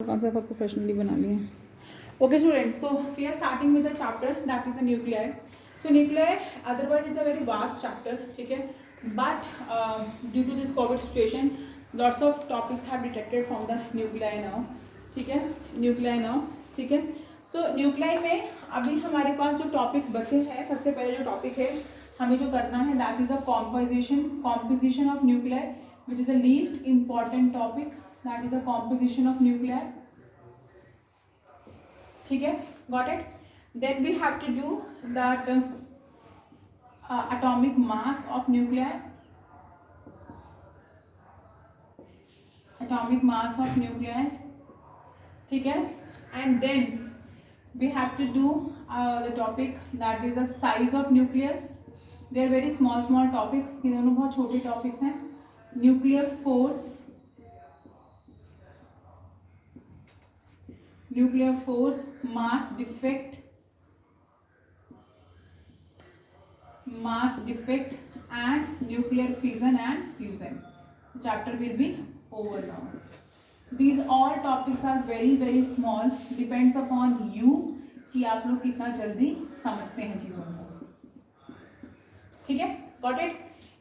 कौन सा प्रोफेशनली बना लिया. Okay students, so we are starting with the chapter that is the nuclei. So nuclei otherwise it's a very vast chapter, ठीक है, but due to this COVID situation lots of topics have detected from the nuclei now, ठीक है, nuclei now, ठीक है. So nuclei में अभी हमारे पास जो topics बचे हैं, सबसे पहले जो topic है हमें जो करना है that is a composition of nuclei, which is the least important topic, that is the composition of nuclei. ठीक है, got it. Then we have to do that atomic mass of nuclei, ठीक है. And then we have to do the topic that is the size of nucleus. They are very small topics, ये दोनों बहुत छोटे topics हैं. Nuclear force, mass defect and nuclear fission and fusion. The chapter will be over now. These all topics are very small, depends upon you कि आप लोग कितना जल्दी समझते हैं चीज़ों को, ठीक है, got it.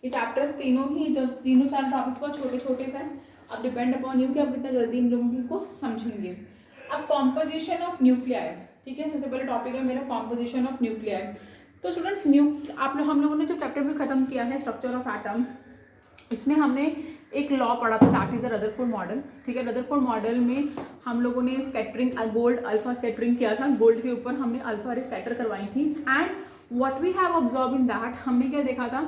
ये चैप्टर्स तीनों चार टॉपिक्स बहुत छोटे से हैं. अब डिपेंड अपॉन यू कि आप कितना जल्दी इन लोगों को समझेंगे. अब कॉम्पोजिशन ऑफ न्यूक्लियाई, ठीक है, सबसे पहले टॉपिक है मेरा कॉम्पोजिशन ऑफ न्यूक्लियाई. तो स्टूडेंट्स हम लोगों ने जो चैप्टर में खत्म किया है स्ट्रक्चर ऑफ एटम, इसमें हमने एक लॉ पढ़ा था that is a Rutherford model, ठीक है. रदरफोर्ड मॉडल में हम लोगों ने स्कैटरिंग गोल्ड अल्फा स्कैटरिंग किया था. गोल्ड के ऊपर हमने अल्फा रे स्कैटर करवाई थी. And what we have observe in that, हमने क्या देखा था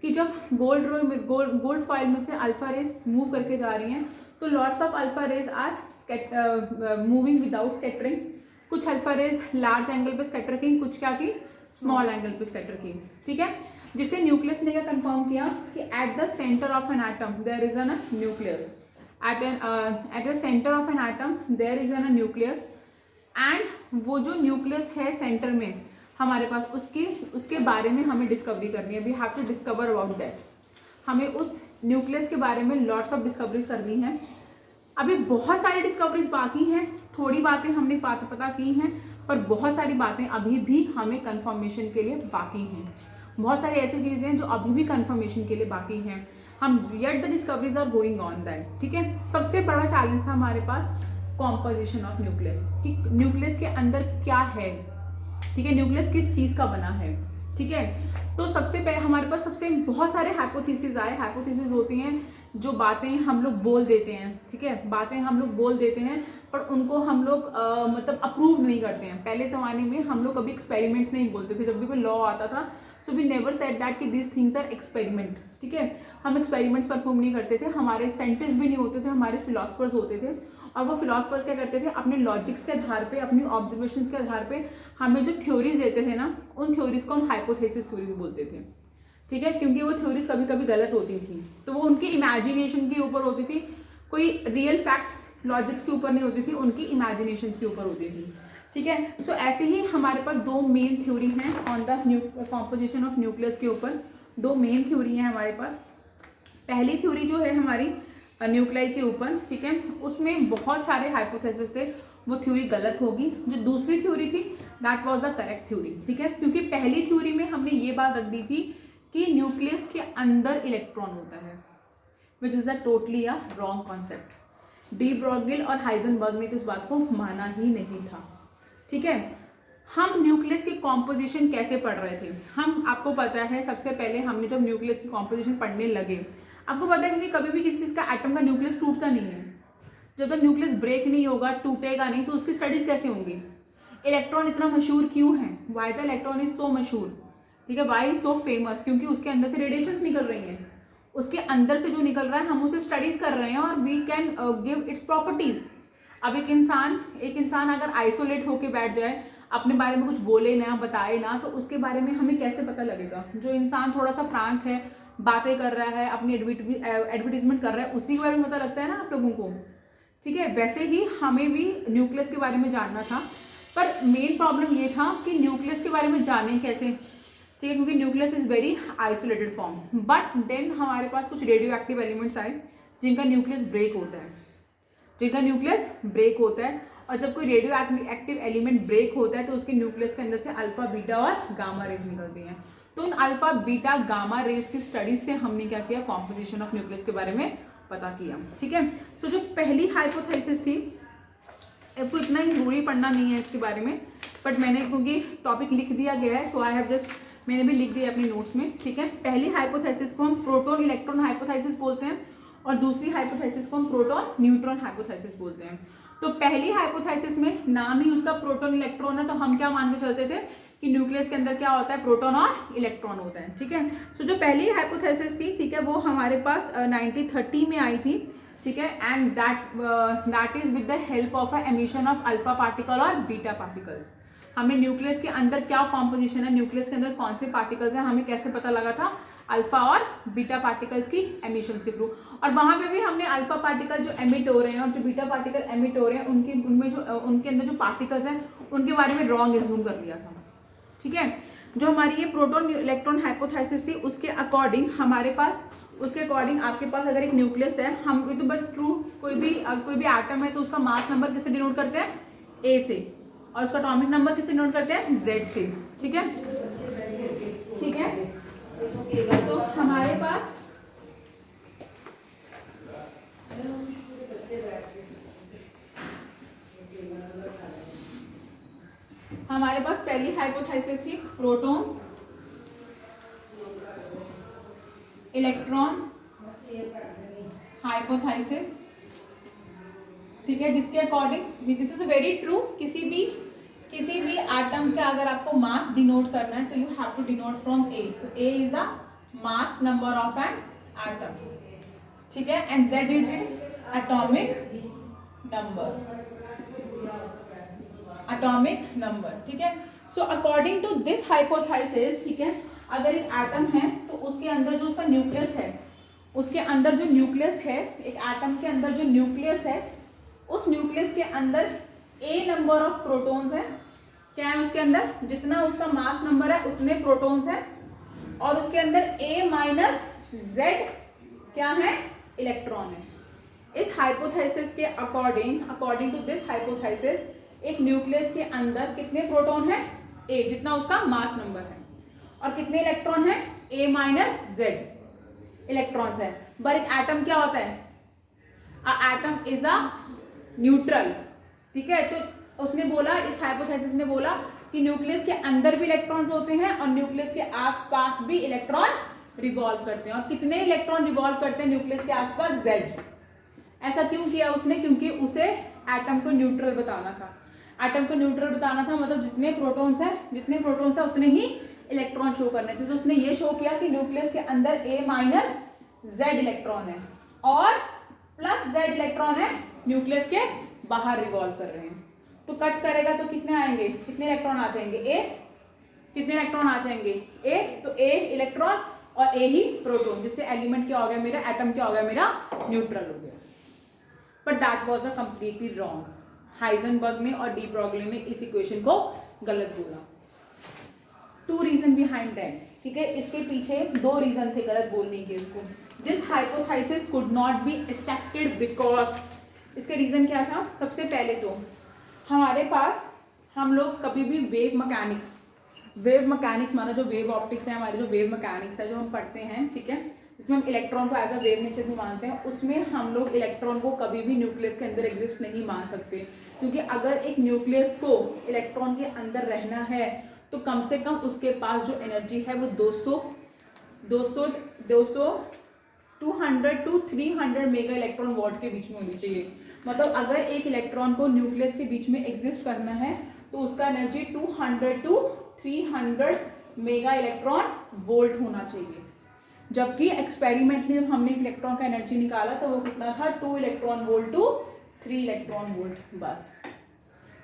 कि जब गोल्ड फॉइल में से अल्फा रेज मूव करके जा रही हैं तो lots of alpha rays are moving without scattering. कुछ अल्फा रेज लार्ज एंगल पे स्कैटर की, कुछ क्या की स्मॉल एंगल पे स्कैटर की, ठीक है. जिससे न्यूक्लियस ने क्या कंफर्म किया कि at the centre of an atom there is an nucleus, at the centre of an atom there is an nucleus. And वो जो न्यूक्लियस है सेंटर में हमारे पास, उसके बारे में हमें डिस्कवरी करनी है. We have to discover about that. हमें उस न्यूक्लियस के बारे में लॉट्स ऑफ डिस्कवरीज करनी है. अभी बहुत सारी डिस्कवरीज बाकी हैं, थोड़ी बातें हमने पता की हैं, पर बहुत सारी बातें अभी भी हमें कंफर्मेशन के लिए बाकी हैं. बहुत सारी ऐसी चीज़ें हैं जो अभी भी कंफर्मेशन के लिए बाकी हैं. हम yet the discoveries are going on that, ठीक है. सबसे बड़ा चैलेंज था हमारे पास कॉम्पोजिशन ऑफ न्यूक्लियस, कि न्यूक्लियस के अंदर क्या है, ठीक है, न्यूक्लियस किस चीज़ का बना है, ठीक है. तो सबसे पहले हमारे पास बहुत सारे हाइपोथेसिस आए. हाइपोथेसिस होती हैं जो बातें हम लोग बोल देते हैं, ठीक है, बातें हम लोग बोल देते हैं पर उनको हम लोग मतलब अप्रूव नहीं करते हैं. पहले ज़माने में हम लोग कभी एक्सपेरिमेंट्स नहीं बोलते थे. जब भी कोई लॉ आता था so we never said that कि दिस थिंग्स आर एक्सपेरिमेंट, ठीक है. हम एक्सपेरिमेंट्स परफॉर्म नहीं करते थे. हमारे साइंटिस्ट भी नहीं होते थे, हमारे फिलोसफर्स होते थे. और वो फिलोसफर्स क्या करते थे, अपने लॉजिक्स के आधार पे, अपनी ऑब्जर्वेशंस के आधार पे हमें जो थ्योरीज देते थे ना, उन थ्योरीज को हम हाइपोथेसिस थ्योरीज बोलते थे, ठीक है. क्योंकि वो थ्योरीज कभी कभी गलत होती थी, तो वो उनकी इमेजिनेशन के ऊपर होती थी. कोई रियल फैक्ट्स लॉजिक्स के ऊपर नहीं होती थी, उनकी इमेजिनेशन के ऊपर होती थी, ठीक है. सो ऐसे ही हमारे पास दो मेन थ्योरी हैं on the composition of nucleus के ऊपर. दो मेन थ्योरी हैं हमारे पास. पहली थ्योरी जो है हमारी न्यूक्लियाई के ऊपर, ठीक है, उसमें बहुत सारे हाइपोथेसिस थे, वो थ्योरी गलत होगी. जो दूसरी थ्योरी थी that was the correct theory, ठीक है. क्योंकि पहली थ्योरी में हमने ये बात रख दी थी कि न्यूक्लियस के अंदर इलेक्ट्रॉन होता है, which is the totally a wrong concept. De Broglie और हाइजेनबर्ग ने तो इस बात को माना ही नहीं था, ठीक है. हम न्यूक्लियस की कॉम्पोजिशन कैसे पढ़ रहे थे, आपको पता है सबसे पहले हमने जब न्यूक्लियस की कॉम्पोजिशन पढ़ने लगे, आपको पता है क्योंकि कभी भी किसी चीज़ का एटम का न्यूक्लियस टूटता नहीं है. जब तक न्यूक्लियस ब्रेक नहीं होगा, टूटेगा नहीं, तो उसकी स्टडीज कैसे होंगी. इलेक्ट्रॉन इतना मशहूर क्यों है, why the electron is so मशहूर, ठीक है, वाई सो फेमस, क्योंकि उसके अंदर से रेडिएशंस निकल रही हैं. उसके अंदर से जो निकल रहा है हम उसे स्टडीज कर रहे हैं और we can give its properties. अब एक इंसान अगर आइसोलेट होके बैठ जाए, अपने बारे में कुछ बोले ना, बताए ना, तो उसके बारे में हमें कैसे पता लगेगा. जो इंसान थोड़ा सा फ्रैंक है, बातें कर रहा है, अपनी एडवर्टीजमेंट कर रहा है, उसी के बारे में पता लगता है ना आप लोगों को, ठीक है. वैसे ही हमें भी न्यूक्लियस के बारे में जानना था, पर मेन प्रॉब्लम ये था कि न्यूक्लियस के बारे में जाने कैसे, ठीक है, क्योंकि nucleus is very isolated form. But then हमारे पास कुछ रेडियो एक्टिव एलिमेंट्स आए जिनका न्यूक्लियस ब्रेक होता है. जिनका न्यूक्लियस ब्रेक होता है। और जब कोई रेडियो एक्टिव एलिमेंट ब्रेक होता है तो उसके न्यूक्लियस के अंदर से अल्फा बीटा और गामा रेज निकलती हैं। तो उन अल्फा बीटा गामा रेज की स्टडीज से हमने क्या किया, कॉम्पोजिशन ऑफ न्यूक्लियस के बारे में पता किया। ठीक है, सो जो पहली हाइपोथेसिस थी, आपको इतना ही जरूरी पढ़ना नहीं है इसके बारे में, बट मैंने क्योंकि टॉपिक लिख दिया गया है सो आई हैव जस्ट, मैंने भी लिख दिया अपनी नोट्स में। ठीक है, पहली हाइपोथेसिस को हम प्रोटॉन इलेक्ट्रॉन हाइपोथेसिस बोलते हैं और दूसरी हाइपोथेसिस को हम प्रोटॉन न्यूट्रॉन हाइपोथेसिस बोलते हैं। तो पहली हाइपोथेसिस में नाम ही उसका प्रोटॉन इलेक्ट्रॉन है, तो हम क्या मान के चलते थे कि न्यूक्लियस के अंदर क्या होता है, प्रोटॉन और इलेक्ट्रॉन होता है। ठीक है, सो जो पहली हाइपोथेसिस थी, ठीक है, वो हमारे पास 1930 में आई थी। ठीक है, and that is with the help of emission of alpha particle और बीटा पार्टिकल्स। हमें न्यूक्लियस के अंदर क्या कॉम्पोजिशन है, न्यूक्लियस के अंदर कौन से पार्टिकल्स हैं, हमें कैसे पता लगा था, अल्फा और बीटा पार्टिकल्स की एमिशंस के थ्रू। और वहां पे भी हमने अल्फा पार्टिकल जो एमिट हो रहे हैं और जो बीटा पार्टिकल एमिट हो रहे हैं उनके अंदर जो पार्टिकल्स हैं उनके बारे में रॉन्ग एज्यूम कर लिया था। ठीक है, जो हमारी ये प्रोटॉन इलेक्ट्रॉन हाइपोथेसिस थी उसके अकॉर्डिंग आपके पास अगर एक न्यूक्लियस है, हम ये तो बस ट्रू, कोई भी एटम है तो उसका मास नंबर किससे डिनोट करते हैं, ए से, और उसका एटॉमिक नंबर किससे डिनोट करते हैं, जेड से। ठीक है, तो हमारे पास पहली हाइपोथेसिस थी प्रोटॉन इलेक्ट्रॉन हाइपोथेसिस। ठीक है, जिसके according, this is very true, किसी भी एटम का अगर आपको मास डिनोट करना है तो you have to denote from A. तो A is the mass number of an atom. ठीक है, and Z is its atomic number. ठीक है, so according to this hypothesis, ठीक है, अगर एक एटम है तो उसके अंदर जो उसका न्यूक्लियस है, उसके अंदर जो न्यूक्लियस है, एक एटम के अंदर जो न्यूक्लियस है, उस न्यूक्लियस के अंदर ए नंबर ऑफ प्रोटॉन्स है। क्या है उसके अंदर, जितना उसका मास नंबर है उतने प्रोटॉन्स है, और उसके अंदर ए माइनस जेड क्या है, इलेक्ट्रॉन है। इस हाइपोथेसिस के अकॉर्डिंग टू दिस हाइपोथेसिस, एक न्यूक्लियस के अंदर कितने प्रोटॉन है, ए, जितना उसका मास नंबर है, और कितने इलेक्ट्रॉन है, ए माइनस जेड इलेक्ट्रॉन्स है। पर एक एटम क्या होता है, एटम इज अ न्यूट्रल। ठीक है, तो उसने बोला, इस हाइपोथेसिस ने बोला कि न्यूक्लियस के अंदर भी इलेक्ट्रॉन्स होते हैं और न्यूक्लियस के आसपास भी इलेक्ट्रॉन रिवॉल्व करते हैं। और कितने इलेक्ट्रॉन रिवॉल्व करते हैं न्यूक्लियस के आसपास, जेड। ऐसा क्यों किया उसने, क्योंकि उसे एटम को न्यूट्रल बताना था। एटम को न्यूट्रल बताना था मतलब जितने प्रोटॉन्स है उतने ही इलेक्ट्रॉन शो करने थे। तो उसने ये शो किया कि न्यूक्लियस के अंदर ए माइनस जेड इलेक्ट्रॉन है और प्लस जेड इलेक्ट्रॉन है न्यूक्लियस के बाहर रिवॉल्व कर रहे हैं। तो कट करेगा तो कितने आएंगे, कितने इलेक्ट्रॉन आ जाएंगे, ए, कितने इलेक्ट्रॉन आ जाएंगे, ए, तो ए इलेक्ट्रॉन और ए ही प्रोटॉन, जिससे एलिमेंट क्या हो गया मेरा, एटम क्या हो गया मेरा, न्यूट्रल हो गया। But that was a completely wrong. Heisenberg ने और डी ब्रॉगली ने इस इक्वेशन को गलत बोला। 2 रीजन बिहाइंड दैट। ठीक है, इसके पीछे 2 रीजन थे गलत बोलने के इसको। This hypothesis could not be accepted because, इसके रीजन क्या था, सबसे पहले तो हमारे पास, हम लोग कभी भी वेव मैकेनिक्स माना जो वेव ऑप्टिक्स है, हमारे जो वेव मैकेनिक्स है जो हम पढ़ते हैं, ठीक है, इसमें हम इलेक्ट्रॉन को एज अ वेव नेचर भी मानते हैं, उसमें हम लोग इलेक्ट्रॉन को कभी भी न्यूक्लियस के अंदर एग्जिस्ट नहीं मान सकते। क्योंकि अगर एक न्यूक्लियस को इलेक्ट्रॉन के अंदर रहना है तो कम से कम उसके पास जो एनर्जी है वो 200 200 टू 300 मेगा इलेक्ट्रॉन वॉट के बीच में होनी चाहिए। मतलब अगर एक इलेक्ट्रॉन को न्यूक्लियस के बीच में एग्जिस्ट करना है तो उसका energy 200 to 300 mega electron volt होना चाहिए। जबकि एक्सपेरिमेंटली जब हमने इलेक्ट्रॉन का एनर्जी निकाला तो वो कितना था, 2 electron volt to 3 electron volt बस।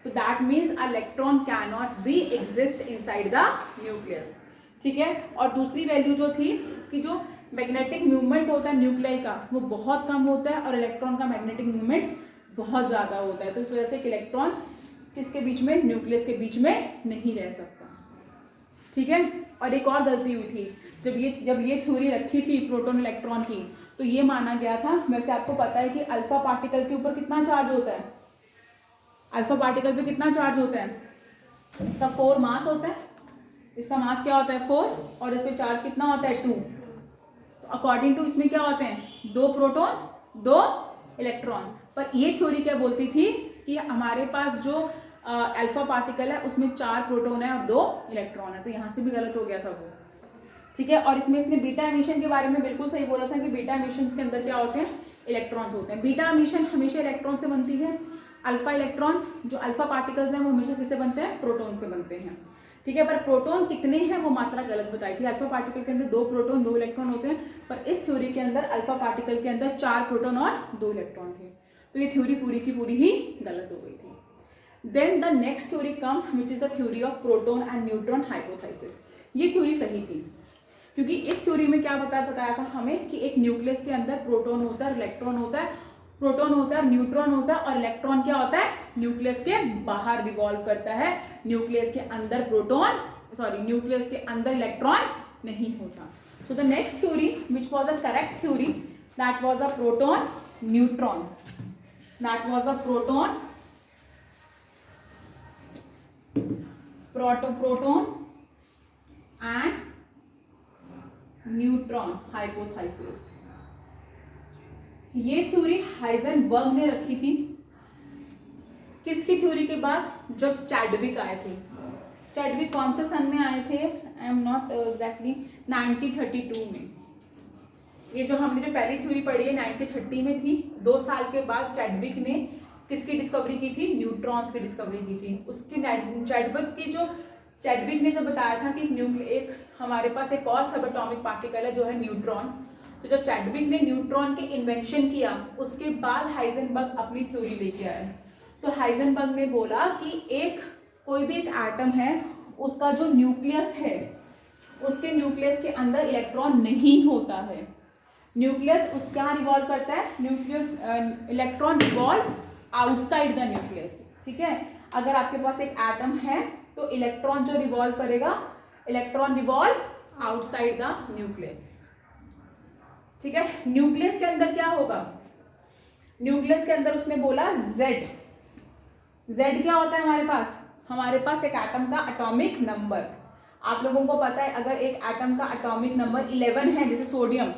तो that means electron can not be exist inside the nucleus. ठीक है, और दूसरी वैल्यू जो थी कि जो मैग्नेटिक मूवमेंट होता है न्यूक्लियाई का वो बहुत कम होता है और इलेक्ट्रॉन का मैग्नेटिक मूवमेंट्स बहुत ज़्यादा होता है। तो इस वजह से इलेक्ट्रॉन किसके बीच में, न्यूक्लियस के बीच में नहीं रह सकता। ठीक है, और एक और गलती हुई थी, जब ये थ्योरी रखी थी प्रोटॉन इलेक्ट्रॉन की, तो ये माना गया था। वैसे आपको पता है कि अल्फा पार्टिकल के ऊपर कितना चार्ज होता है, अल्फा पार्टिकल पे कितना चार्ज होता है, इसका 4 मास होता है, इसका मास क्या होता है 4 और इस पे चार्ज कितना होता है 2। तो अकॉर्डिंग टू इसमें क्या होते हैं 2 प्रोटॉन 2 इलेक्ट्रॉन। पर ये थ्योरी क्या बोलती थी कि हमारे पास जो अल्फा पार्टिकल है उसमें 4 प्रोटॉन है और 2 इलेक्ट्रॉन है, तो यहाँ से भी गलत हो गया था वो, ठीक है। और इसमें इसने बीटा एमिशन के बारे में बिल्कुल सही बोला था कि बीटा एमिशन के अंदर क्या होते हैं, इलेक्ट्रॉन्स होते हैं। बीटा एमिशन हमेशा इलेक्ट्रॉन से बनती है, अल्फा इलेक्ट्रॉन जो अल्फा पार्टिकल्स हैं वो हमेशा किससे बनते हैं, प्रोटॉन से बनते हैं, ठीक है। पर प्रोटॉन कितने हैं वो मात्रा गलत बताई थी। अल्फा पार्टिकल के अंदर 2 प्रोटॉन 2 इलेक्ट्रॉन होते हैं, पर इस थ्योरी के अंदर अल्फा पार्टिकल के अंदर 4 प्रोटॉन और 2 इलेक्ट्रॉन थे। तो ये थ्योरी पूरी की पूरी ही गलत हो गई थी। Then the next theory come which is the theory of proton and neutron hypothesis. ये थ्योरी सही थी क्योंकि इस थ्योरी में क्या बताया था हमें कि एक न्यूक्लियस के अंदर प्रोटॉन होता है, इलेक्ट्रॉन होता है, प्रोटॉन होता है, न्यूट्रॉन होता है, और इलेक्ट्रॉन क्या होता है, न्यूक्लियस के बाहर रिवॉल्व करता है, न्यूक्लियस के अंदर न्यूक्लियस के अंदर इलेक्ट्रॉन नहीं होता। So the next theory which was a correct theory that was a proton neutron, that was a proton and neutron hypothesis. ये थ्योरी हाइजेनबर्ग ने रखी थी किसकी थ्योरी के बाद, जब चैडविक आए थे। चैडविक कौन से सन में आए थे, आई एम नॉट एग्जैक्टली, 1932 में। ये जो हमने जो पहली थ्योरी पढ़ी है 1930 में थी। 2 साल के बाद चैडविक ने किसकी डिस्कवरी की थी, न्यूट्रॉन्स की डिस्कवरी की थी। उसकी चैडविक ने जब बताया था कि एक हमारे पास एक और सब एटॉमिक पार्टिकल है जो है न्यूट्रॉन। तो जब चैडविक ने न्यूट्रॉन के इन्वेंशन किया उसके बाद हाइजेनबर्ग अपनी थ्योरी लेके आए। तो हाइजेनबर्ग ने बोला कि कोई भी एक एटम है उसका जो न्यूक्लियस है उसके न्यूक्लियस के अंदर इलेक्ट्रॉन नहीं होता है। न्यूक्लियस उस क्या रिवॉल्व करता है, electron revolve outside the nucleus, ठीक है। अगर आपके पास एक एटम है तो इलेक्ट्रॉन जो रिवॉल्व करेगा, electron revolve outside the nucleus, ठीक है। न्यूक्लियस के अंदर क्या होगा, न्यूक्लियस के अंदर उसने बोला जेड क्या होता है हमारे पास एक एटम का एटॉमिक नंबर। आप लोगों को पता है अगर एक एटम का एटॉमिक नंबर 11 है, जैसे सोडियम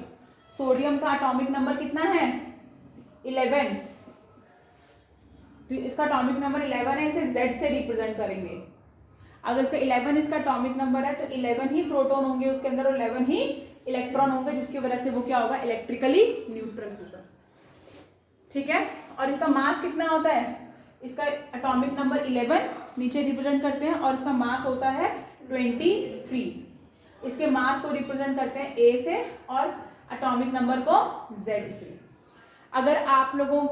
का एटॉमिक नंबर कितना है 11, तो इसका एटॉमिक नंबर 11 है, इसे Z से रिप्रेजेंट करेंगे। अगर इसका 11 इसका एटॉमिक नंबर है तो 11 ही प्रोटॉन होंगे उसके अंदर और 11 ही इलेक्ट्रॉन होंगे, जिसकी वजह से वो क्या होगा, इलेक्ट्रिकली न्यूट्रल होगा, ठीक है। और इसका मास कितना होता है, इसका एटॉमिक नंबर 11 नीचे रिप्रेजेंट करते हैं और इसका मास होता है 23। इसके मास को रिप्रेजेंट करते हैं A से और एटॉमिक नंबर को Z से। अगर आप लोगों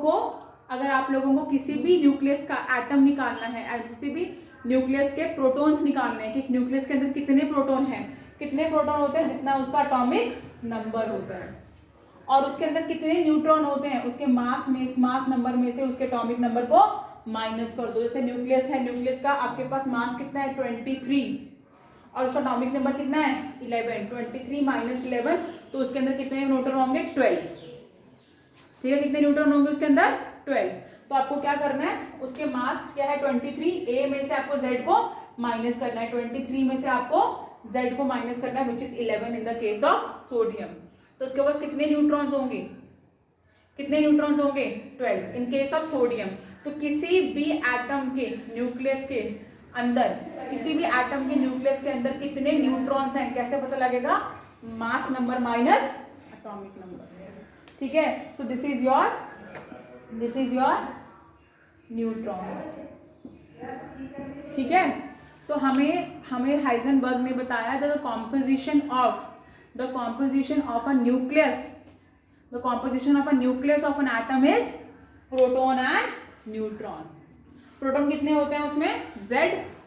को किसी भी न्यूक्लियस का एटम निकालना है, किसी भी न्यूक्लियस के प्रोटॉन्स निकालने हैं कि न्यूक्लियस के अंदर कितने प्रोटॉन हैं, कितने प्रोटॉन होते हैं जितना उसका एटॉमिक नंबर होता है, और उसके अंदर कितने न्यूट्रॉन होते हैं उसके मास नंबर में से उसके एटॉमिक नंबर को माइनस कर दो। जैसे न्यूक्लियस है, न्यूक्लियस का आपके पास मास कितना है 23 और उसका एटॉमिक नंबर कितना है 11, 23 माइनस 11 तो उसके अंदर कितने न्यूट्रॉन होंगे 12, ठीक है। कितने न्यूट्रॉन होंगे उसके अंदर 12। तो आपको क्या करना है, उसके मास क्या है 23, A में से आपको Z को माइनस करना है, 23 में से आपको Z को माइनस करना है which is 11 in the case of sodium. तो उसके पास कितने न्यूट्रॉन्स होंगे 12 इन केस ऑफ सोडियम। तो किसी भी एटम के न्यूक्लियस के अंदर कितने न्यूट्रॉन्स हैं कैसे पता लगेगा, mass number minus atomic number, ठीक है। So this is your neutron, ठीक है। तो हमें हाइजेनबर्ग ने बताया the composition of a nucleus of an atom is proton and neutron. Proton कितने होते हैं उसमें Z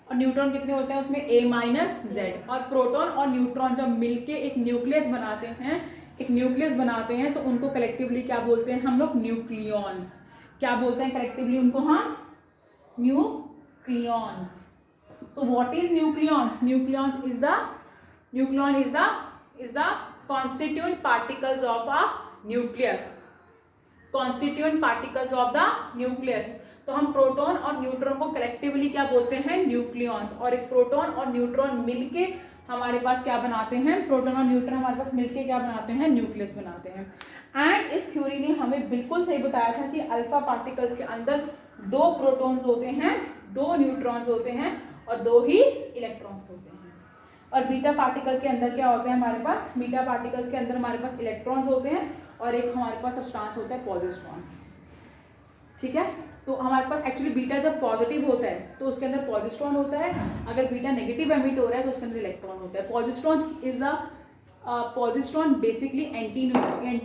और न्यूट्रॉन कितने होते हैं उसमें A माइनस Z। और प्रोटॉन और न्यूट्रॉन जब मिलके एक न्यूक्लियस बनाते हैं तो उनको कलेक्टिवली क्या बोलते हैं हम लोग, न्यूक्लियॉन्स। क्या बोलते हैं कलेक्टिवली उनको हम, nucleons. So what is nucleons, nucleon is the constituent particles of a nucleus, constituent particles of the nucleus. तो हम प्रोटॉन और न्यूट्रॉन को कलेक्टिवली क्या बोलते हैं, न्यूक्लियॉन्स। और एक प्रोटॉन और न्यूट्रॉन मिलके हमारे पास क्या बनाते हैं, प्रोटॉन और न्यूट्रॉन हमारे पास मिलके क्या बनाते हैं, न्यूक्लियस बनाते हैं। एंड इस थ्योरी ने हमें बिल्कुल सही बताया था कि अल्फा पार्टिकल्स के अंदर 2 प्रोटॉन्स होते हैं, 2 न्यूट्रॉन्स होते हैं और 2 ही इलेक्ट्रॉन्स होते हैं। और बीटा पार्टिकल के अंदर क्या होता है हमारे पास, बीटा पार्टिकल्स के अंदर हमारे पास इलेक्ट्रॉन्स होते हैं और एक हमारे पास सब्सटेंस होता है पॉजिट्रॉन। ठीक है, तो हमारे पास एक्चुअली बीटा जब पॉजिटिव होता है तो उसके अंदर पॉजिट्रॉन होता है, अगर बीटा नेगेटिव एमिट हो रहा है तो उसके अंदर इलेक्ट्रॉन होता है। Positron is the positron basically anti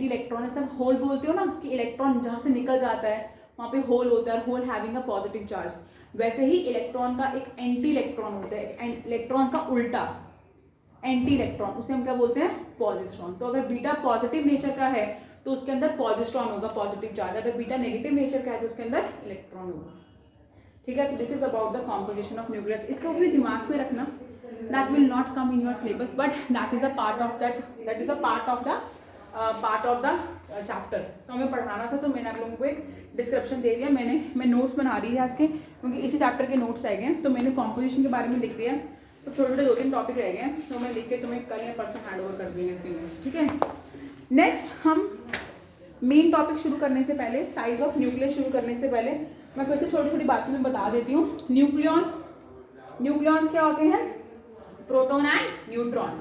electron है। सब होल बोलते हो ना कि इलेक्ट्रॉन जहाँ से निकल जाता है वहाँ पे होल होता है, hole having a positive charge. वैसे ही इलेक्ट्रॉन का एक एंटी इलेक्ट्रॉन होता है, इलेक्ट्रॉन का उल्टा एंटी इलेक्ट्रॉन, उसे हम क्या बोलते हैं, पॉजिट्रॉन। तो अगर बीटा पॉजिटिव नेचर का है तो उसके अंदर पॉजिट्रॉन होगा, पॉजिटिव चार्ज। अगर बीटा नेगेटिव नेचर का है तो उसके अंदर इलेक्ट्रॉन होगा। ठीक है, so this is about the composition of nucleus. इसके ऊपर दिमाग में रखना, that will not come in your syllabus but that is a part of that is a part of the chapter. तो हमें पढ़ाना था तो मैंने आप लोगों को एक डिस्क्रिप्शन दे दिया। मैं नोट्स बना रही है आज के, क्योंकि इसी चैप्टर के नोट्स रह गए हैं, तो मैंने कॉम्पोजिशन के बारे में लिख दिया। सब छोटे छोटे 2-3 टॉपिक रह गए हैं, तो मैं लिख के तुम्हें कल या परसों हैंड ओवर कर दूंगी इसके नोट्स। ठीक है, नेक्स्ट हम मेन टॉपिक शुरू करने से पहले, साइज ऑफ न्यूक्लियस शुरू करने से पहले मैं फिर से छोटी छोटी बातें में बता देती हूँ। न्यूक्लियॉन्स क्या होते हैं, प्रोटॉन एंड न्यूट्रॉन्स।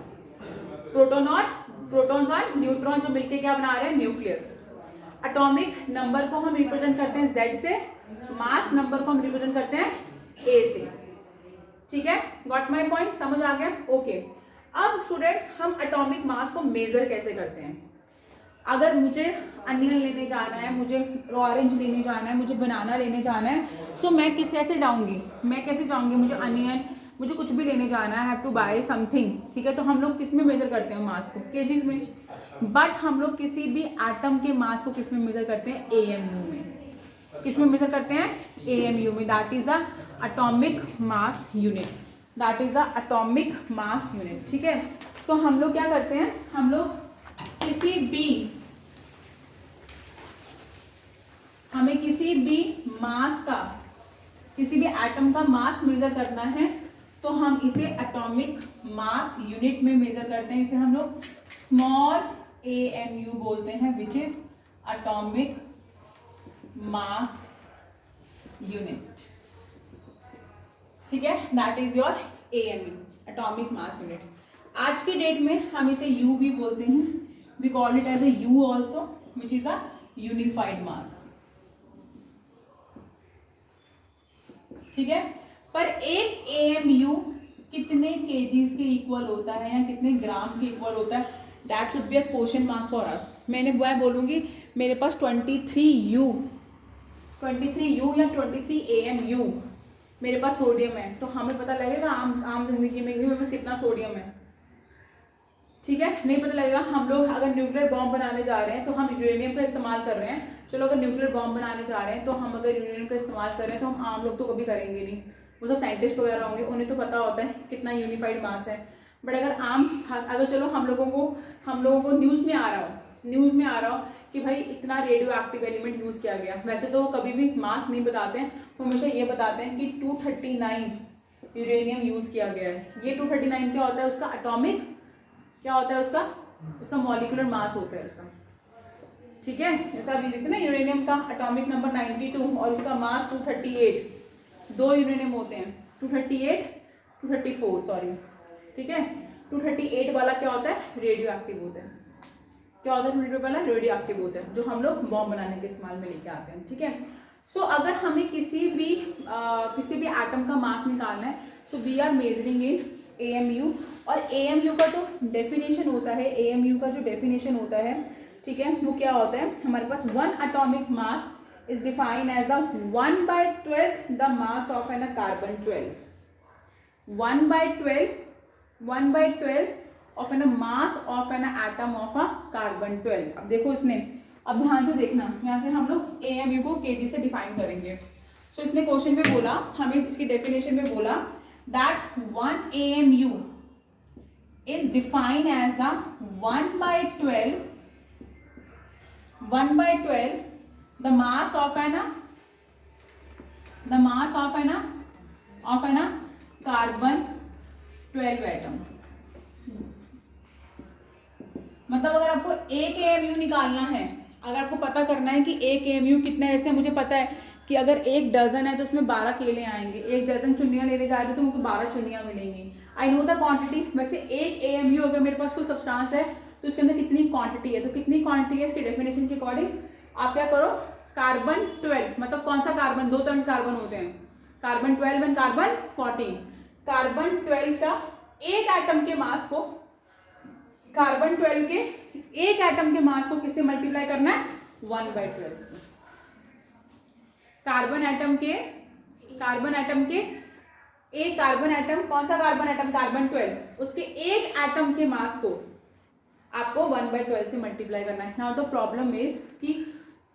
प्रोटॉन्स और न्यूट्रॉन जो मिलके क्या बना रहे हैं, न्यूक्लियस। एटॉमिक नंबर को हम रिप्रेजेंट करते हैं Z से, मास नंबर को हम रिप्रेजेंट करते हैं A से। ठीक है, गॉट माई पॉइंट, समझ आ गया? ओके। अब स्टूडेंट्स हम एटॉमिक मास को मेजर कैसे करते हैं। अगर मुझे अनियन लेने जाना है, मुझे ऑरेंज लेने जाना है, मुझे बनाना लेने जाना है, सो मैं कैसे जाऊंगी, मुझे अनियन, मुझे कुछ भी लेने जाना है, हैव टू बाय समथिंग। ठीक है, तो हम लोग किस में मेजर करते हैं मास को, केजीज में। बट हम लोग किसी भी एटम के मास को किस में मेजर करते हैं, AMU में। किस में मेजर करते हैं, AMU में। That is the atomic mass unit, that is the atomic mass unit. ठीक है, तो हम लोग क्या करते हैं, हम लोग हमें किसी भी मास का, किसी भी एटम का मास मेजर करना है तो हम इसे एटॉमिक मास यूनिट में मेजर करते हैं। इसे हम लोग स्मॉल AMU बोलते हैं, which is atomic mass unit. ठीक है, that is your AMU, atomic mass unit. आज की डेट में हम इसे U भी बोलते हैं, we call it as a U also, which is a unified mass. ठीक है, पर एक AMU कितने केजीज के इक्वल होता है या कितने ग्राम के इक्वल होता है, that should be a question mark for us. मैं बोलूंगी मेरे पास 23U या 23 AMU मेरे पास सोडियम है, तो हमें पता लगेगा आम जिंदगी में मेरे पास कितना सोडियम है। ठीक है, नहीं पता लगेगा। हम लोग अगर न्यूक्लियर बॉम्ब बनाने जा रहे हैं तो हम यूरेनियम का इस्तेमाल कर रहे हैं। चलो, अगर न्यूक्लियर बॉम्ब बनाने जा रहे हैं तो हम अगर यूरेनियम का इस्तेमाल कर रहे हैं तो हम आम लोग तो कभी करेंगे नहीं, वो सब साइंटिस्ट वगैरह होंगे, उन्हें तो पता होता है कितना यूनिफाइड मास है। बट अगर चलो हम लोगों को न्यूज़ में आ रहा हो कि भाई इतना रेडियो एक्टिव एलिमेंट यूज़ किया गया, वैसे तो कभी भी मास नहीं बताते हैं, वो हमेशा ये बताते हैं कि 239 यूरेनियम यूज़ किया गया है। ये 239 क्या होता है, उसका एटॉमिक क्या होता है, उसका मॉलिक्यूलर मास होता है उसका। ठीक है, जैसा अभी देखते हैं ना, यूरेनियम का एटॉमिक नंबर 92 और उसका मास 238। 2 यूरेनियम होते हैं, 234 सॉरी। ठीक है, 238 वाला क्या होता है, रेडियो एक्टिव होता है। क्या होता है, 238 वाला रेडियो एक्टिव होता है, जो हम लोग बॉम्ब बनाने के इस्तेमाल में लेके आते हैं। ठीक है, सो अगर हमें किसी भी एटम का मास निकालना है, so we are measuring in AMU। और AMU का जो डेफिनेशन होता है, ठीक है, वो क्या होता है, हमारे पास 1 atomic mass is defined as the 1/12 the mass of an carbon 12। 1/12 of an mass of an atom of a carbon 12। अब देखो इसने, अब ध्यान से देखना, यहाँ से हम लोग AMU को kg से डिफाइन करेंगे। सो इसने क्वेश्चन में बोला, हमें इसकी डेफिनेशन में बोला that 1 AMU is defined as the 1/12 1/12 the mass of an carbon 12 atom. मतलब अगर आपको 1 AMU निकालना है, अगर आपको पता करना है कि 1 AMU कितना है, जैसे मुझे पता है कि अगर 1 डजन है तो उसमें 12 केले आएंगे, 1 डजन चुन्नियाँ लेने जा रहे हो तो मुझे 12 चुन्नियाँ मिलेंगी. I know the quantity. वैसे 1 AMU अगर मेरे पास कोई सब्सटेंस है तो उसके अंदर कितनी क्वांटिटी है, तो कितनी क्वांटिटी है इसके डेफिनेशन के अकॉर्डिंग आप क्या करो, कार्बन 12, मतलब कौन सा कार्बन, 2 तरह के कार्बन होते हैं, कार्बन 12 एंड कार्बन 14. कार्बन 12 का एक एटम के मास को, कार्बन 12 के एक एटम के मास को किससे मल्टीप्लाई करना है, 1/12 से. कार्बन एटम के एक कार्बन एटम, कौन सा कार्बन एटम, कार्बन 12, उसके एक एटम के मास को आपको 1/12 से मल्टीप्लाई करना है. नाउ द प्रॉब्लम इज कि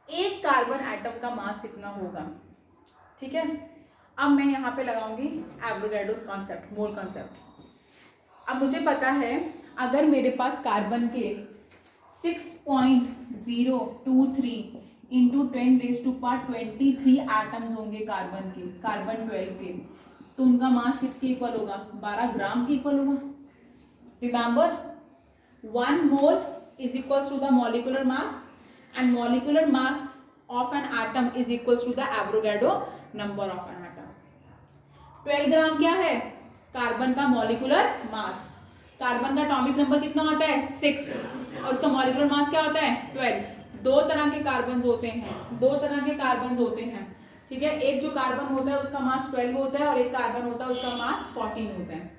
एक कार्बन एटम का मास कितना होगा. ठीक है, अब मैं यहाँ पे लगाऊंगी एवोगाड्रो कॉन्सेप्ट, मोल कॉन्सेप्ट. अब मुझे पता है अगर मेरे पास कार्बन के 6.023 इंटू 10⁻23 एटम्स होंगे कार्बन के, कार्बन 12 के, तो उनका मास किसके इक्वल होगा, 12 ग्राम के इक्वल होगा. Remember 1 mole is equals to the molecular mass and molecular mass of an atom is equals to the Avogadro number of an atom. 12 ग्राम क्या है, कार्बन का मॉलिकुलर मास. कार्बन का एटॉमिक नंबर कितना होता है, 6, और उसका मॉलिकुलर मास क्या होता है, 12. 2 तरह के कार्बन होते हैं. ठीक है, एक जो कार्बन होता है उसका मास 12 होता है और एक कार्बन होता है उसका मास 14 होता है.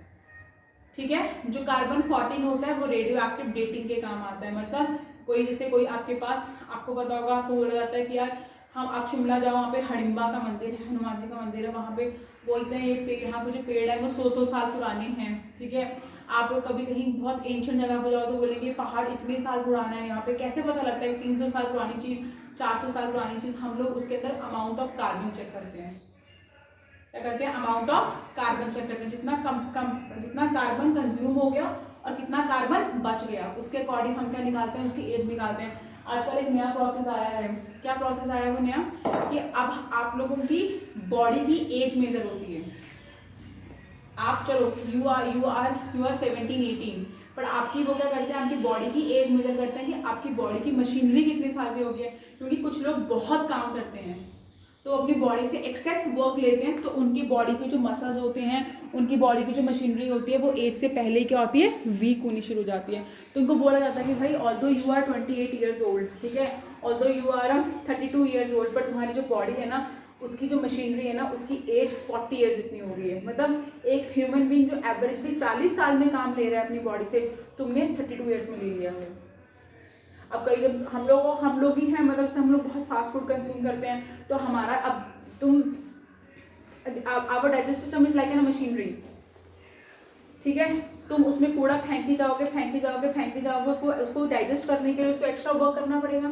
ठीक है, जो कार्बन 14 होता है वो रेडियो एक्टिव डेटिंग के काम आता है. मतलब कोई, जैसे कोई आपके पास, आपको पता होगा, आपको बोला जाता है कि यार आप शिमला जाओ, वहाँ पे हडिम्बा का मंदिर है, हनुमान जी का मंदिर है, वहाँ पे बोलते हैं ये यहाँ पे जो पेड़ है वो 100 साल पुराने हैं. ठीक है, आप लोग कभी कहीं बहुत एंशियंट जगह पर जाओ तो बोलेंगे पहाड़ इतने साल पुराना है. यहाँ पे कैसे पता लगता है 300 साल पुरानी चीज़, 400 साल पुरानी चीज़. हम लोग उसके अंदर अमाउंट ऑफ कार्बन चेक करते हैं. क्या करते हैं, अमाउंट ऑफ कार्बन चेक करते हैं. जितना कार्बन कंज्यूम हो गया और कितना कार्बन बच गया, उसके अकॉर्डिंग हम क्या निकालते हैं, उसकी एज निकालते हैं. आजकल एक नया प्रोसेस आया है. क्या प्रोसेस आया है वो नया, कि अब आप लोगों की बॉडी की एज मेजर होती है. आप चलो यू आर 17-18, पर आपकी वो क्या करते हैं, आपकी बॉडी की एज मेजर करते हैं कि आपकी बॉडी की मशीनरी कितने साल की होगी है. क्योंकि कुछ लोग बहुत काम करते हैं तो अपनी बॉडी से एक्सेस वर्क लेते हैं, तो उनकी बॉडी के जो मसल्स होते हैं, उनकी बॉडी की जो मशीनरी होती है वो एज से पहले ही क्या होती है, वीक होनी शुरू हो जाती है. तो उनको बोला जाता है कि भाई although you are 28 years old, ठीक है, although you are 32 years old, पर तुम्हारी जो बॉडी है ना, उसकी जो मशीनरी है ना, उसकी एज 40 ईयर्स इतनी हो गई है. मतलब एक ह्यूमन बीइंग जो एवरेजली 40 साल में काम ले रहा है अपनी बॉडी से, तुमने 32 ईयर्स में ले लिया है. अब कई जब हम लोग ही हैं, मतलब से हम लोग बहुत फास्ट फूड कंज्यूम करते हैं, तो हमारा our digestive system is like an machinery. ठीक है, तुम उसमें कूड़ा फेंकती जाओगे, उसको डाइजेस्ट करने के लिए उसको एक्स्ट्रा वर्क करना पड़ेगा.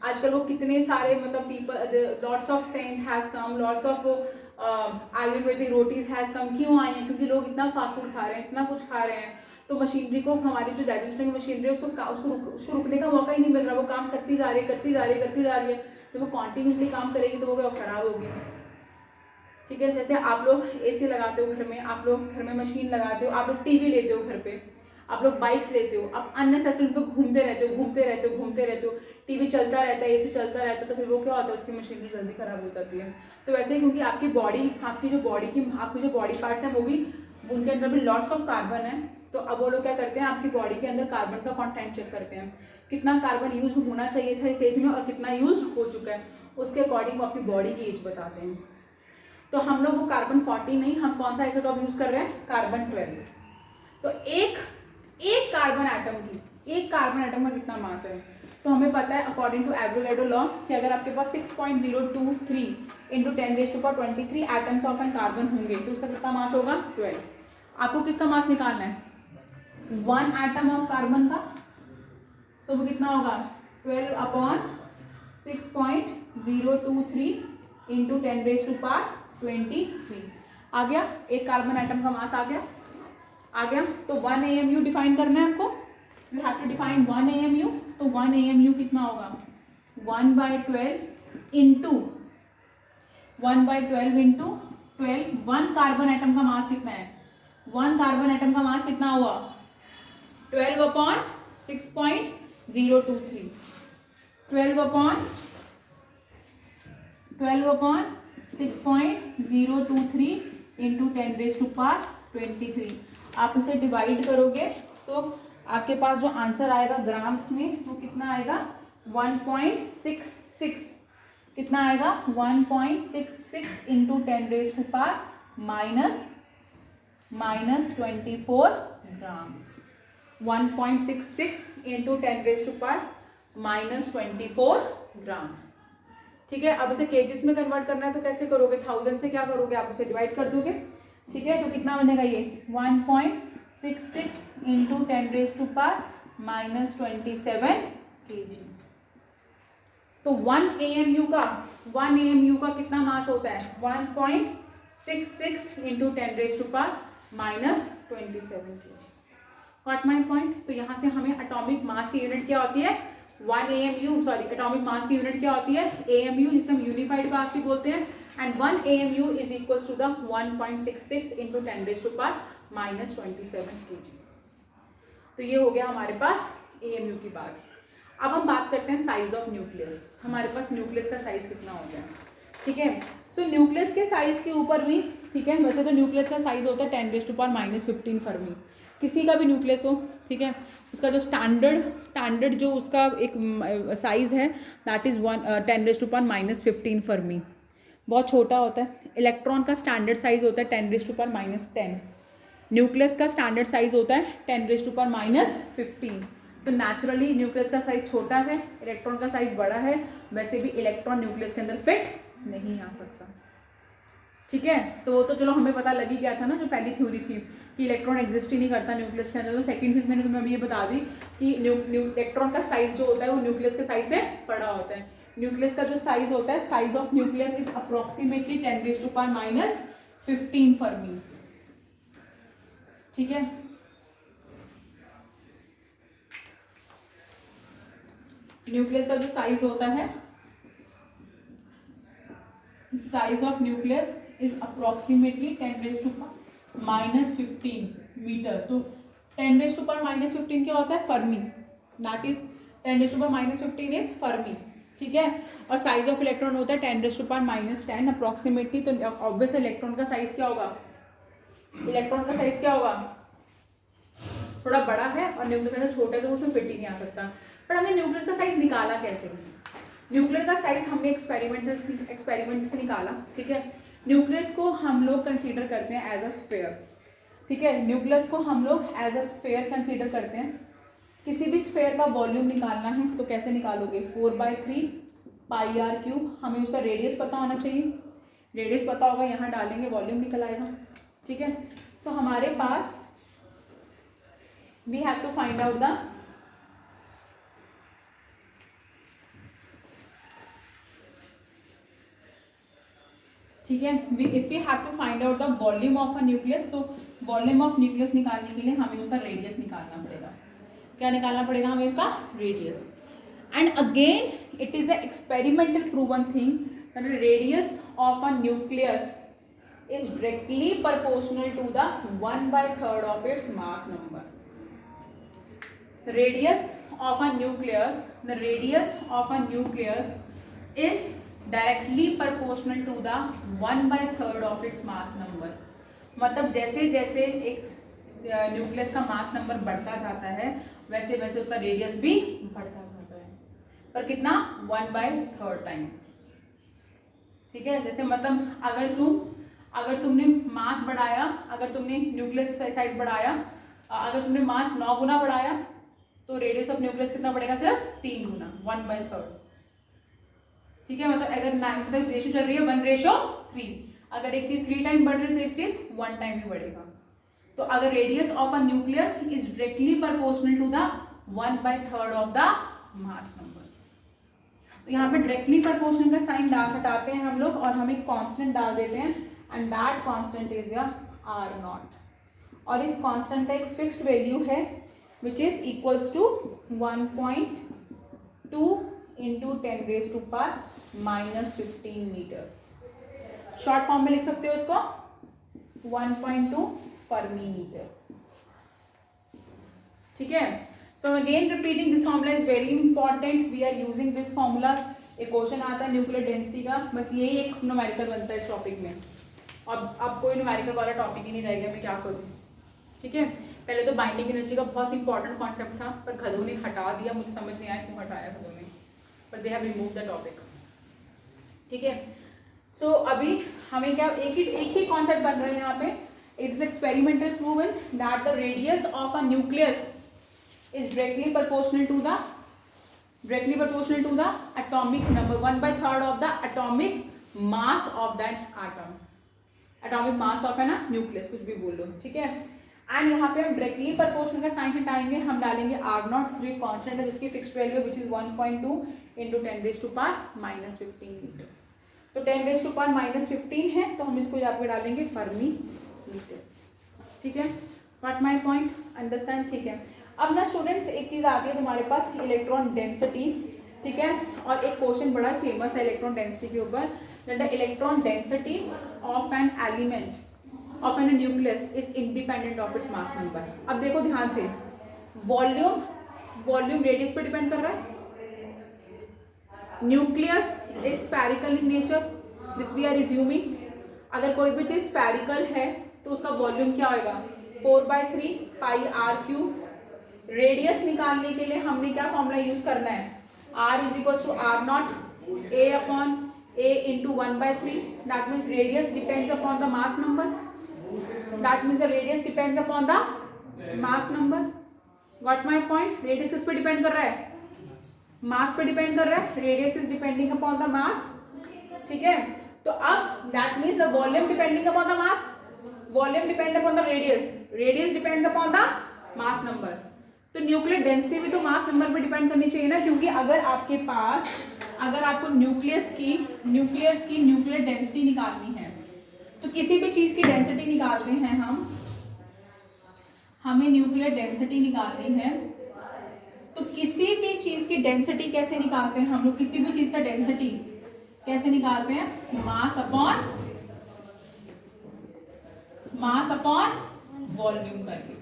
आजकल वो कितने सारे, मतलब people, lots of saint has come, lots of Ayurvedic rotis has come. क्यों आई हैं, क्योंकि लोग इतना फास्ट फूड खा रहे हैं, इतना कुछ खा रहे हैं, तो मशीनरी को, हमारी जो डाइजेस्टिव मशीनरी है उसको रुकने का मौका ही नहीं मिल रहा. वो काम करती जा रही है. जब वो कॉन्टिन्यूसली काम करेगी तो वो क्या, खराब होगी. ठीक है, जैसे आप लोग एसी लगाते हो घर में, आप लोग घर में मशीन लगाते हो, आप लोग टीवी लेते हो घर पे, आप लोग बाइक्स लेते हो, आप अननेसेसरी पे घूमते रहते हो, टीवी चलता रहता है, एसी चलता रहता है, तो फिर वो क्या होता है, उसकी मशीनरी जल्दी खराब हो जाती है. तो वैसे ही, क्योंकि आपकी जो बॉडी पार्ट्स हैं वो भी, उनके अंदर भी लॉट्स ऑफ कार्बन है, तो अब वो लोग क्या करते हैं, आपकी बॉडी के अंदर कार्बन का कंटेंट चेक करते हैं, कितना कार्बन यूज होना चाहिए था इस एज में और कितना यूज हो चुका है, उसके अकॉर्डिंग वो आपकी बॉडी की एज बताते हैं. तो हम लोग वो कार्बन 40 नहीं, हम कौन सा आइसोटॉप यूज कर रहे हैं, कार्बन 12. तो एक कार्बन एटम का कितना मास है, तो हमें पता है अकॉर्डिंग टू एवोगाड्रो लॉ कि अगर आपके पास 6.023 into 10⁻23 atoms of an carbon होंगे तो उसका कितना मास होगा, 12. आपको किसका मास निकालना है, 1 एटम ऑफ कार्बन का, तो वो कितना होगा, 12/6.023 इंटू 10⁻23. आ गया, एक कार्बन एटम का मास आ गया. तो 1 AMU डिफाइन करना है आपको. You have to define 1 AMU. तो 1 AMU कितना होगा, 1/12 इंटू 12 वन कार्बन एटम का मास कितना है? वन कार्बन एटम का मास कितना हुआ? 12/6.023 12/6.023 इंटू 10⁻23। आप इसे डिवाइड करोगे सो आपके पास जो आंसर आएगा ग्राम्स में वो कितना आएगा? 1.66। कितना आएगा? 1.66 इंटू 10⁻24 ग्राम्स। 1.66 into 10⁻24 grams. ठीक है, अब इसे केजीस में कन्वर्ट करना है तो कैसे करोगे? 1000 से क्या करोगे? आप उसे डिवाइड कर दोगे। ठीक है, तो कितना बनेगा ये? 1.66 इंटू 10⁻27 kg। तो 1 AMU का कितना मास होता है? 1.66 into 10⁻27 kg। Got my point? तो यहाँ से हमें एटॉमिक मास की यूनिट क्या होती है? 1 AMU, सॉरी एटॉमिक मास की यूनिट क्या होती है? AMU, जिसे हम यूनिफाइड मास भी बोलते हैं। And 1 AMU is equals to the 1.66 into 10⁻27 kg। तो ये हो गया हमारे पास AMU की बात। अब हम बात करते हैं साइज ऑफ न्यूक्लियस। हमारे पास न्यूक्लियस का साइज कितना हो गया? ठीक है, सो न्यूक्लियस के साइज के ऊपर भी, ठीक है, वैसे तो न्यूक्लियस का साइज होता है 10⁻⁻15 फर्मी, किसी का भी न्यूक्लियस हो। ठीक है, उसका जो स्टैंडर्ड जो उसका एक साइज है दैट इज 10⁻⁻15 फर्मी, बहुत छोटा होता है। इलेक्ट्रॉन का स्टैंडर्ड साइज होता है 10⁻⁻10। न्यूक्लियस का स्टैंडर्ड साइज होता है 10⁻⁻15। तो नेचुरली न्यूक्लियस का साइज छोटा है, इलेक्ट्रॉन का साइज बड़ा है, वैसे भी इलेक्ट्रॉन न्यूक्लियस के अंदर फिट नहीं आ सकता। ठीक है, तो वो तो चलो हमें पता लग ही गया था ना, जो पहली थ्योरी थी कि इलेक्ट्रॉन एग्जिस्ट ही नहीं करता न्यूक्लियस के अंदर। तो सेकंड चीज मैंने तुम्हें अभी ये बता दी कि इलेक्ट्रॉन का साइज जो होता है वो न्यूक्लियस के साइज से बड़ा होता है। न्यूक्लियस का जो साइज होता है, size of nucleus is approximately 10⁻⁻15 fermi. ठीक है, न्यूक्लियस का जो साइज होता है, size of nucleus is approximately 10⁻⁻15 metre. तो 10⁻⁻15 क्या होता है? Fermi. That is 10⁻⁻15 is fermi. ठीक है, और साइज ऑफ इलेक्ट्रॉन होता है 10⁻⁻10 अप्रोक्सीमेटली। तो ऑब्वियस इलेक्ट्रॉन का साइज क्या होगा? इलेक्ट्रॉन का साइज क्या होगा? थोड़ा बड़ा है, और न्यूक्लियस का छोटा है तो उसमें फिट ही नहीं आ सकता। पर हमने न्यूक्लियर का साइज निकाला कैसे? न्यूक्लियर का साइज हमने एक्सपेरिमेंट से निकाला। ठीक है, न्यूक्लियस को हम लोग कंसीडर करते हैं एज अ स्फेयर। ठीक है, न्यूक्लियस को हम लोग एज अ स्फेयर कंसीडर करते हैं। किसी भी स्फेयर का वॉल्यूम निकालना है तो कैसे निकालोगे? 4/3 πr³। हमें उसका रेडियस पता होना चाहिए, रेडियस पता होगा, यहाँ डालेंगे वॉल्यूम निकल आएगा। ठीक है, सो हमारे पास we have to find out the ठीक है, if we have to find out the volume of a nucleus, तो वॉल्यूम ऑफ न्यूक्लियस निकालने के लिए हमें उसका रेडियस निकालना पड़ेगा। क्या निकालना पड़ेगा? हमें उसका radius. And again it is a experimental proven thing that radius of a nucleus is directly proportional to the 1/3 of its mass number. The radius of a nucleus is directly proportional to the 1/3 of its mass number. मतलब जैसे जैसे एक nucleus का mass number बढ़ता जाता है वैसे वैसे उसका रेडियस भी बढ़ता जाता है, पर कितना? 1/3 टाइम्स। ठीक है, जैसे मतलब अगर तुमने मास बढ़ाया, अगर तुमने न्यूक्लियस साइज बढ़ाया, अगर तुमने मास 9 गुना बढ़ाया तो रेडियस ऑफ न्यूक्लियस कितना बढ़ेगा? सिर्फ 3 गुना, 1/3। ठीक है, मतलब अगर मतलब रेशियो चल रही है 1:3, अगर एक चीज 3 टाइम बढ़ रही है तो एक चीज 1 टाइम ही बढ़ेगा। तो अगर radius of a nucleus is directly proportional to the 1/3 of the mass number, तो यहाँ पे डायरेक्टली प्रोपोर्शनल का साइन हटाते हैं हम लोग और हम एक कांस्टेंट डाल देते हैं, and that constant is your R0। और इस कांस्टेंट का एक फिक्स्ड वैल्यू है which is equals to 1.2 into 10⁻⁻15 metre. Short form में लिख सकते हो इसको 1.2 फर्मी मीटर। ठीक है, so again repeating this formula is very important, we are using this formula. एक क्वेश्चन आता है न्यूक्लियर डेंसिटी का, बस यही एक न्यूमेरिकल बनता है इस टॉपिक में। अब कोई न्यूमेरिकल वाला टॉपिक ही नहीं रह गया, मैं क्या करूँ। ठीक है, पहले तो बाइंडिंग एनर्जी का बहुत इंपॉर्टेंट कॉन्सेप्ट था, पर खदों ने हटा दिया, मुझे समझ नहीं आया क्यों हटाया खदों ने, पर they have remove the topic. ठीक है, सो अभी हमें क्या एक ही कॉन्सेप्ट बन रहा है यहाँ पे। It is experimental proven that the radius of a nucleus is directly proportional to the atomic number 1/3 of the atomic mass of that atom, atomic mass of है ना न्यूक्लियस, कुछ भी बोल लो। ठीक है, एंड यहाँ पे हम डायरेक्टली प्रोपोर्शनल का साइन हटाएंगे, हम डालेंगे R0 जो एक कांस्टेंट है जिसकी fixed value which is 1.2 into 10⁻⁻15 metre. तो 10⁻⁻15 है, तो हम इसको यहाँ पे डालेंगे फर्मी मीटर। ठीक है, व्हाट माय पॉइंट, अंडरस्टैंड। ठीक है, अब ना स्टूडेंट्स एक चीज आती है तुम्हारे पास इलेक्ट्रॉन डेंसिटी। ठीक है, और एक क्वेश्चन बड़ा फेमस है इलेक्ट्रॉन डेंसिटी के ऊपर, that the electron density of an element of an nucleus is independent of its mass number. अब देखो ध्यान से, वॉल्यूम रेडियस पे डिपेंड कर रहा है। Nucleus is spherical in nature, this we are resuming. अगर कोई भी चीज स्फेरिकल है तो उसका वॉल्यूम क्या होगा, 4/3 पाई आर क्यूब। रेडियस निकालने के लिए हमने क्या फॉर्मूला यूज करना है, R is equal to R0 A upon A into 1/3। That means radius depends upon the mass number, that means the radius depends upon the mass number. Got my point, radius किस पे depend कर रहा है, मास पे depend कर रहा है, radius is depending upon the मास। ठीक है, तो अब that means the volume depending upon the mass, volume depend upon the radius, radius depends upon the mass number. तो न्यूक्लियर डेंसिटी भी तो मास नंबर पे डिपेंड करनी चाहिए ना, क्योंकि अगर आपको न्यूक्लियस की न्यूक्लियर डेंसिटी निकालनी है, तो किसी भी चीज की डेंसिटी निकालते हैं हमें न्यूक्लियर डेंसिटी निकालनी है, तो किसी भी चीज की डेंसिटी कैसे निकालते हैं हम लोग, किसी भी चीज का डेंसिटी कैसे निकालते हैं, मास अपॉन वॉल्यूम करके,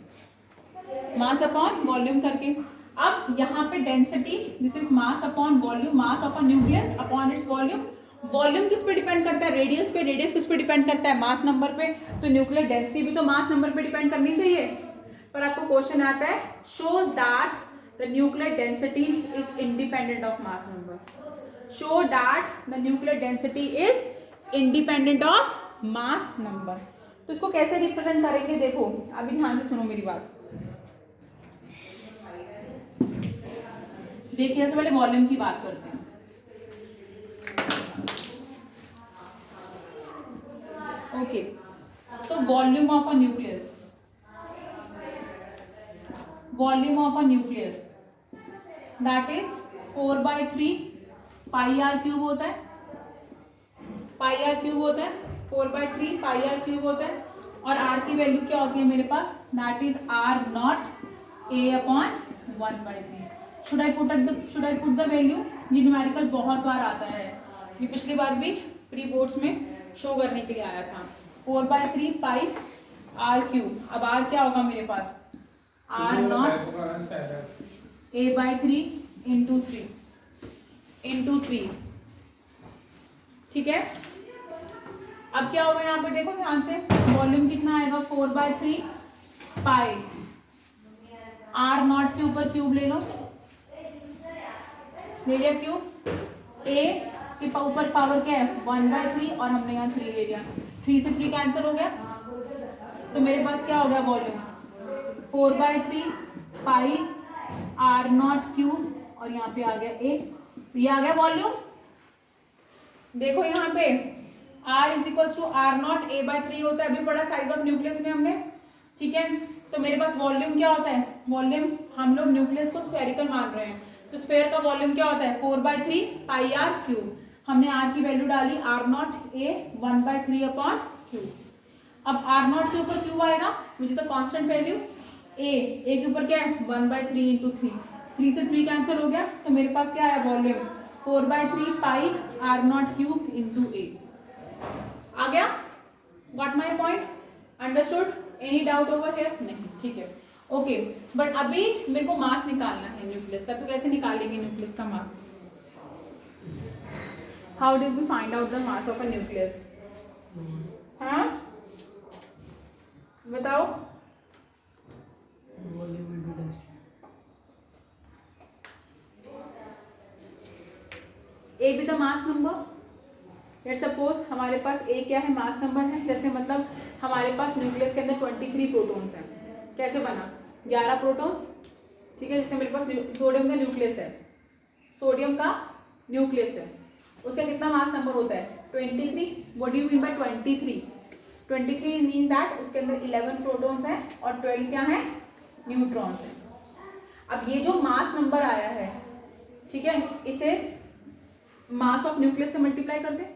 मास अपॉन वॉल्यूम करके। अब यहाँ पे density, this is mass upon volume, mass of a nucleus upon its volume. Volume किस पे डिपेंड करता है, रेडियस पे, रेडियस किस पे डिपेंड करता है, मास नंबर पे। तो न्यूक्लियर डेंसिटी भी तो मास नंबर पे डिपेंड करनी चाहिए। पर आपको क्वेश्चन आता है, shows that the nuclear density is independent of mass number, show that the nuclear density is independent of mass number. तो इसको कैसे रिप्रेजेंट करेंगे, देखो अभी ध्यान से सुनो मेरी बात। देखिए, सबसे पहले वॉल्यूम की बात करते हैं। ओके, तो volume of a nucleus that is 4/3 pi R cube होता है, 4/3 पाई आर क्यूब होता है। और आर की वैल्यू क्या होती है मेरे पास, that is R0 A upon 1/3। Should I put the value, ये न्यूमेरिकल बहुत बार आता है, ये पिछली बार भी प्री बोर्ड्स में शो करने के लिए आया था। 4/3 पाई आर क्यूब, अब आर क्या होगा मेरे पास, R0 A/3 इंटू 3। ठीक है, अब क्या होगा यहाँ पे, देखो ध्यान से, वॉल्यूम कितना आएगा, 4/3 पाई R0 के ऊपर क्यूब ले लिया क्यूब, A के ऊपर पावर क्या है 1/3, और हमने यहाँ 3 ले लिया, 3 से 3 कैंसिल हो गया, तो मेरे पास क्या हो गया वॉल्यूम 4/3 पाई R0 क्यूब, और यहाँ पे आ गया A, तो ये आ गया वॉल्यूम। देखो यहाँ पे R is equal to R0 A/3 होता है, अभी पढ़ा साइज ऑफ न्यूक्लियस में हमने। ठीक है, तो मेरे पास वॉल्यूम क्या होता है, वॉल्यूम हम लोग न्यूक्लियस को स्फेरिकल मान रहे हैं, तो स्फेयर का वॉल्यूम क्या होता है 4/3 पाई आर क्यूब। हमने R की वैल्यू डाली R0 A 1/3 अपॉन क्यूब। अब R0 के ऊपर क्यूब आएगा, विच is the constant value, A के ऊपर क्या है 1/3 इंटू 3, 3 से 3 कैंसिल हो गया, तो मेरे पास क्या आया volume 4/3 pi R naught cube into A. आ गया? Got my point? Understood? Any doubt over here? नहीं, ठीक है, ओके। बट अभी मेरे को मास निकालना है न्यूक्लियस का, तो कैसे निकालेंगे न्यूक्लियस का मास? How do we find out the mass of a nucleus? हाँ, बताओ। A be the mass number. Let's suppose हमारे पास ए क्या है? मास नंबर है। जैसे मतलब हमारे पास न्यूक्लियस के अंदर 23 प्रोटॉन्स हैं। कैसे बना? 11 प्रोटॉन्स, ठीक है। जैसे मेरे पास सोडियम का न्यूक्लियस है, सोडियम का न्यूक्लियस है, उसका कितना मास नंबर होता है? 23। What do you mean by 23? 23 mean that उसके अंदर 11 प्रोटॉन्स हैं और 12 क्या है? न्यूट्रॉन्स हैं। अब ये जो मास नंबर आया है, ठीक है, इसे मास ऑफ न्यूक्लियस से मल्टीप्लाई कर दे।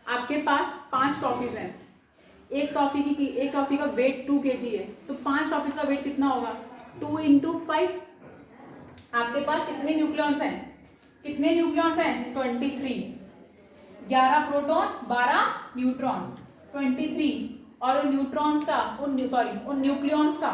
आपके पास 5 टॉफीज हैं, एक टॉफी का वेट 2 kg है, तो 5 टॉफीज का वेट कितना होगा? 2 × 5। आपके पास कितने न्यूक्लियॉन्स हैं? कितने न्यूक्लियॉन्स हैं? 23। 11 प्रोटॉन, 12 न्यूट्रॉन्स, 23। और उन न्यूट्रॉन्स का उन न्यूक्लियॉन्स का